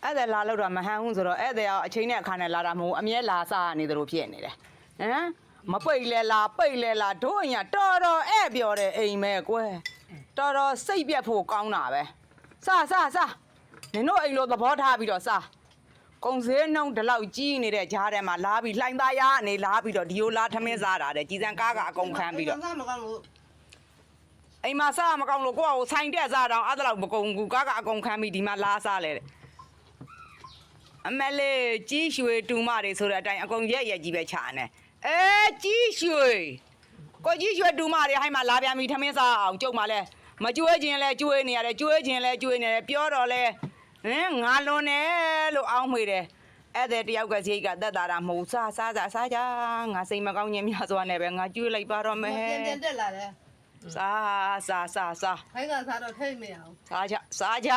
အဲ့ဒါလာလို့တော့မဟန်ဘူးဆိုတော့အဲ့ဒါကအချိန်နဲ့အခါနဲ့လာတာမဟုတ်အမြဲလာစားနေတယ်လို့ဖြစ်နေတယ်ဟမ်မပိတ်လဲလားပိတ်လဲလားတို့အညာတော်တော်အဲ့ပြောတယ်အိမ်မဲကွယ်တော်တော်စိတ်ပြက်ဖို့ကောင်းတာပဲစားနင်တို့အိမ်လိုသဘောထားပြီးတော့စားကုံစဲနှုံဒီလောက်ကြီးနေတဲ့ဂျားထဲမှာလာပြီးလှိုင်းသားရအနေလာပြီးတော့ဒီလိုလာထမင်းစားတာတဲ့ကြီးစံကားကအကုန်ခံပြီးတော့အိမ်မှာစားမကောင်းလို့ကိုယ့်ကိုဆိုင်တက်စားတော့အဲ့ဒါလောက်မကုန်ဘူးကားကအကုန်ခံပြီးဒီမှာလာစားလဲတဲ့အမလေးကြီးရွှေတူမတွေဆိုတဲ့အတိုင်းအကုန်ရက်ကြီးပဲခြာနေကြီးရွှေကိုကြီးရွှေတူမတွေဟိုင်းမှာလာပြန်ပြီးထမင်းစားအောင်ကြုံပါလဲမကျွေးခြင်းလဲကျွေးနေရတယ်ကျွေးခြင်းလဲကျွေးနေတယ်ပြောတော့လဲငါလွန်တယ်လို့အောင်းမှေတယ်အဲ့တဲ့တယောက်ကစိတ်ကတက်တာမဟုတ်စားကြငါစိတ်မကောင်းခြင်းများစွာနဲ့ပဲငါကျွေးလိုက်ပါတော့မယ်ပြန်တက်လာတယ်စားခိုင်းကစားတော့ထိတ်မရအောင်စားကြ